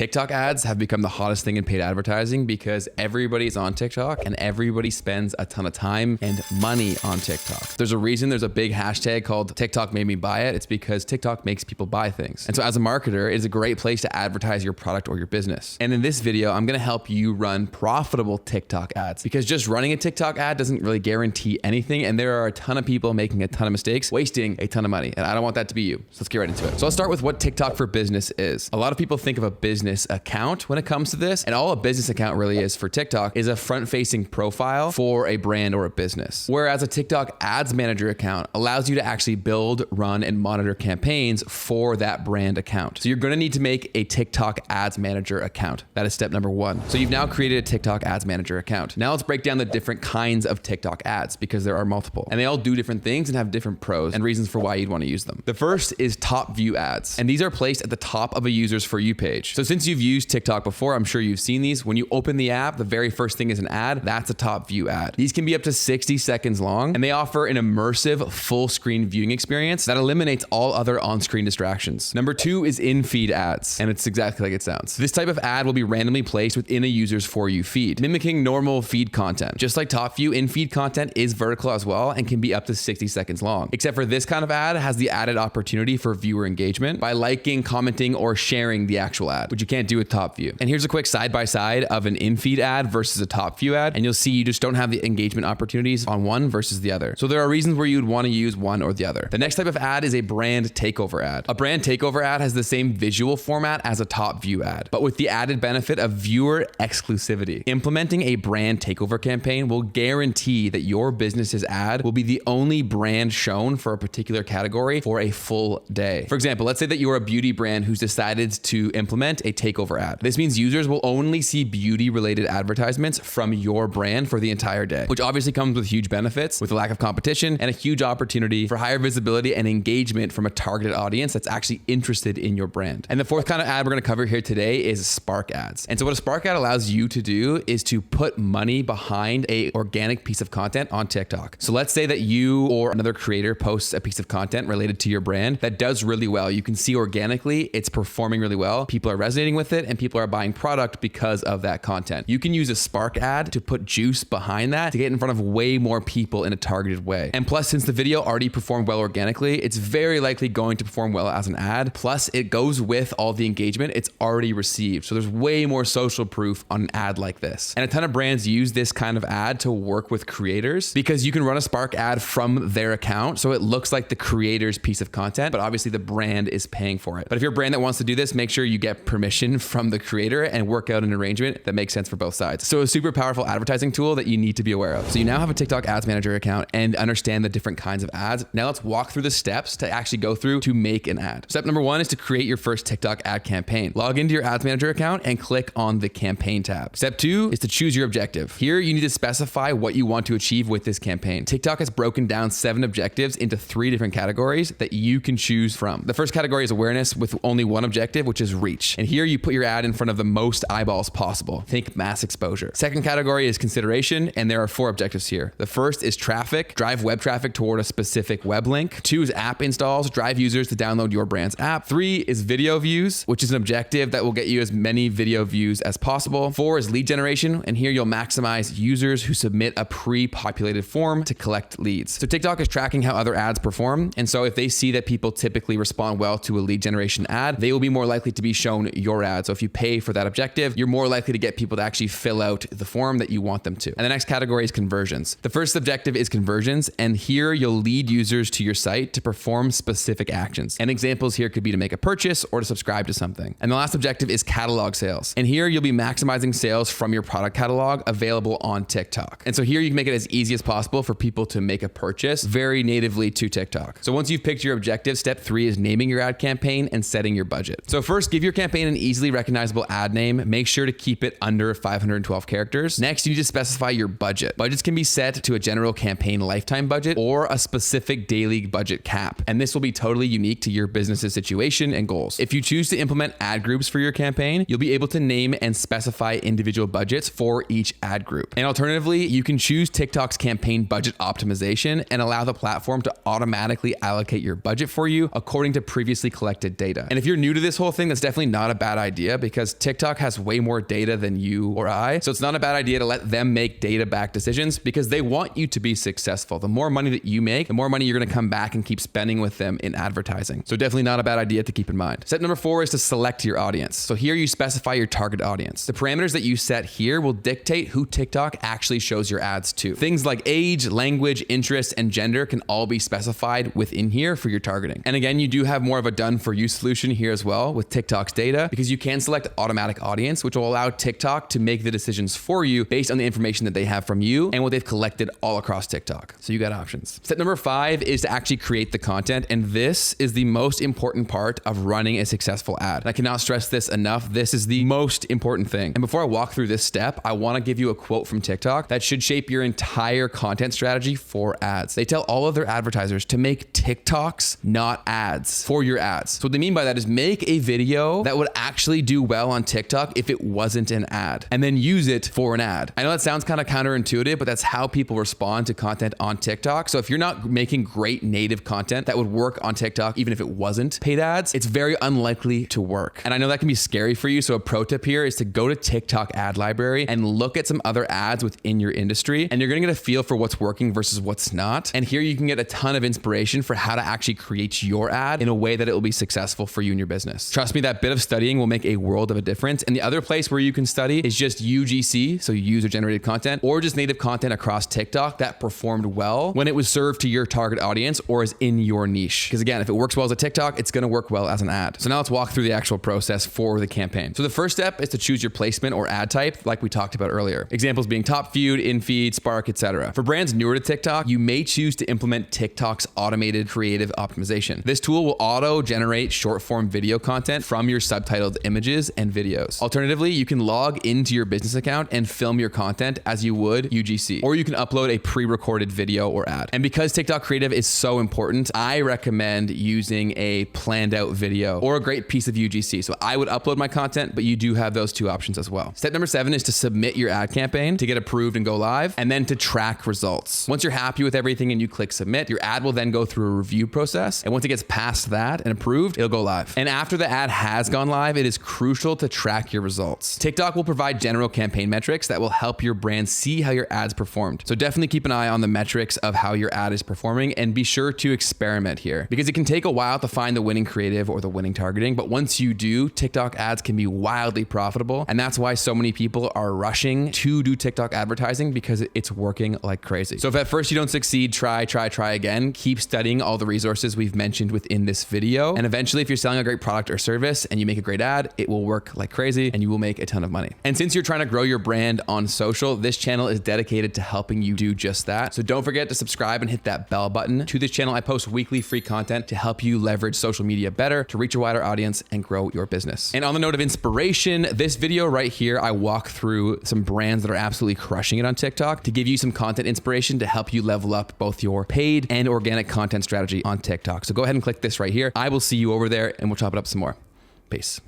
TikTok ads have become the hottest thing in paid advertising because everybody's on TikTok and everybody spends a ton of time and money on TikTok. There's a reason there's a big hashtag called TikTok made me buy it. It's because TikTok makes people buy things. And so as a marketer, it is a great place to advertise your product or your business. And in this video, I'm gonna help you run profitable TikTok ads because just running a TikTok ad doesn't really guarantee anything. And there are a ton of people making a ton of mistakes, wasting a ton of money. And I don't want that to be you. So let's get right into it. So I'll start with what TikTok for Business is. A lot of people think of a business account when it comes to this. And all a business account really is for TikTok is a front-facing profile for a brand or a business. Whereas a TikTok Ads Manager account allows you to actually build, run, and monitor campaigns for that brand account. So you're gonna need to make a TikTok Ads Manager account. That is step number one. So you've now created a TikTok Ads Manager account. Now let's break down the different kinds of TikTok ads because there are multiple. And they all do different things and have different pros and reasons for why you'd wanna use them. The first is top view ads. And these are placed at the top of a user's For You page. So since you've used TikTok before, I'm sure you've seen these. When you open the app, the very first thing is an ad. That's a top view ad. These can be up to 60 seconds long, and they offer an immersive full screen viewing experience that eliminates all other on-screen distractions. Number two is in-feed ads, and it's exactly like it sounds. This type of ad will be randomly placed within a user's For You feed, mimicking normal feed content. Just like top view, in-feed content is vertical as well and can be up to 60 seconds long. Except for this kind of ad has the added opportunity for viewer engagement by liking, commenting, or sharing the actual ad, which you can't do with top view. And here's a quick side-by-side of an in-feed ad versus a top view ad. And you'll see you just don't have the engagement opportunities on one versus the other. So there are reasons where you would want to use one or the other. The next type of ad is a brand takeover ad. A brand takeover ad has the same visual format as a top view ad, but with the added benefit of viewer exclusivity. Implementing a brand takeover campaign will guarantee that your business's ad will be the only brand shown for a particular category for a full day. For example, let's say that you're a beauty brand who's decided to implement a takeover ad. This means users will only see beauty related advertisements from your brand for the entire day, which obviously comes with huge benefits, with a lack of competition and a huge opportunity for higher visibility and engagement from a targeted audience that's actually interested in your brand. And the fourth kind of ad we're gonna cover here today is Spark ads. And so what a Spark ad allows you to do is to put money behind a organic piece of content on TikTok. So let's say that you or another creator posts a piece of content related to your brand that does really well. You can see organically it's performing really well. People are resonating with it and people are buying product because of that content. You can use a Spark ad to put juice behind that to get in front of way more people in a targeted way. And plus, since the video already performed well organically, it's very likely going to perform well as an ad. Plus, it goes with all the engagement it's already received. So there's way more social proof on an ad like this. And a ton of brands use this kind of ad to work with creators because you can run a Spark ad from their account. So it looks like the creator's piece of content, but obviously the brand is paying for it. But if you're a brand that wants to do this, make sure you get permission from the creator and work out an arrangement that makes sense for both sides. So a super powerful advertising tool that you need to be aware of. So you now have a TikTok Ads Manager account and understand the different kinds of ads. Now let's walk through the steps to actually go through to make an ad. Step number one is to create your first TikTok ad campaign. Log into your Ads Manager account and click on the campaign tab. Step two is to choose your objective. Here you need to specify what you want to achieve with this campaign. TikTok has broken down 7 objectives into 3 different categories that you can choose from. The first category is awareness with only one objective, which is reach. And here you put your ad in front of the most eyeballs possible. Think mass exposure. Second category is consideration, and there are 4 objectives here. The first is traffic, drive web traffic toward a specific web link. 2 is app installs, drive users to download your brand's app. 3 is video views, which is an objective that will get you as many video views as possible. 4 is lead generation, and here you'll maximize users who submit a pre-populated form to collect leads. So TikTok is tracking how other ads perform, and so if they see that people typically respond well to a lead generation ad, they will be more likely to be shown your ad. So if you pay for that objective, you're more likely to get people to actually fill out the form that you want them to. And the next category is conversions. The first objective is conversions, and here you'll lead users to your site to perform specific actions. And examples here could be to make a purchase or to subscribe to something. And the last objective is catalog sales. And here you'll be maximizing sales from your product catalog available on TikTok. And so here you can make it as easy as possible for people to make a purchase very natively to TikTok. So once you've picked your objective, step 3 is naming your ad campaign and setting your budget. So first, give your campaign an easily recognizable ad name. Make sure to keep it under 512 characters. Next, you need to specify your budget. Budgets can be set to a general campaign lifetime budget or a specific daily budget cap. And this will be totally unique to your business's situation and goals. If you choose to implement ad groups for your campaign, you'll be able to name and specify individual budgets for each ad group. And alternatively, you can choose TikTok's campaign budget optimization and allow the platform to automatically allocate your budget for you according to previously collected data. And if you're new to this whole thing, that's definitely not a bad bad idea because TikTok has way more data than you or I. So it's not a bad idea to let them make data-backed decisions because they want you to be successful. The more money that you make, the more money you're going to come back and keep spending with them in advertising. So definitely not a bad idea to keep in mind. Step number 4 is to select your audience. So here you specify your target audience. The parameters that you set here will dictate who TikTok actually shows your ads to. Things like age, language, interest, and gender can all be specified within here for your targeting. And again, you do have more of a done for you solution here as well with TikTok's data because you can select automatic audience, which will allow TikTok to make the decisions for you based on the information that they have from you and what they've collected all across TikTok. So you got options. Step number 5 is to actually create the content. And this is the most important part of running a successful ad. And I cannot stress this enough. This is the most important thing. And before I walk through this step, I want to give you a quote from TikTok that should shape your entire content strategy for ads. They tell all of their advertisers to make TikToks, not ads, for your ads. So what they mean by that is make a video that would actually do well on TikTok if it wasn't an ad, and then use it for an ad. I know that sounds kind of counterintuitive, but that's how people respond to content on TikTok. So if you're not making great native content that would work on TikTok, even if it wasn't paid ads, it's very unlikely to work. And I know that can be scary for you. So a pro tip here is to go to TikTok ad library and look at some other ads within your industry, and you're going to get a feel for what's working versus what's not. And here you can get a ton of inspiration for how to actually create your ad in a way that it will be successful for you and your business. Trust me, that bit of studying will make a world of a difference. And the other place where you can study is just UGC, so user generated content, or just native content across TikTok that performed well when it was served to your target audience or is in your niche. Because again, if it works well as a TikTok, it's going to work well as an ad. So now let's walk through the actual process for the campaign. So the first step is to choose your placement or ad type, like we talked about earlier. Examples being top viewed, in feed, Spark, etc. For brands newer to TikTok, you may choose to implement TikTok's automated creative optimization. This tool will auto-generate short-form video content from your subtitled images and videos. Alternatively, you can log into your business account and film your content as you would UGC, or you can upload a pre-recorded video or ad. And because TikTok creative is so important, I recommend using a planned out video or a great piece of UGC. So I would upload my content, but you do have those two options as well. Step number 7 is to submit your ad campaign to get approved and go live, and then to track results. Once you're happy with everything and you click submit, your ad will then go through a review process. And once it gets past that and approved, it'll go live. And after the ad has gone live, it is crucial to track your results. TikTok will provide general campaign metrics that will help your brand see how your ads performed. So definitely keep an eye on the metrics of how your ad is performing and be sure to experiment here because it can take a while to find the winning creative or the winning targeting. But once you do, TikTok ads can be wildly profitable. And that's why so many people are rushing to do TikTok advertising because it's working like crazy. So if at first you don't succeed, try again. Keep studying all the resources we've mentioned within this video. And eventually, if you're selling a great product or service and you make a great ad, it will work like crazy and you will make a ton of money. And since you're trying to grow your brand on social, this channel is dedicated to helping you do just that. So don't forget to subscribe and hit that bell button. To this channel, I post weekly free content to help you leverage social media better, to reach a wider audience and grow your business. And on the note of inspiration, this video right here, I walk through some brands that are absolutely crushing it on TikTok to give you some content inspiration to help you level up both your paid and organic content strategy on TikTok. So go ahead and click this right here. I will see you over there and we'll chop it up some more. Peace.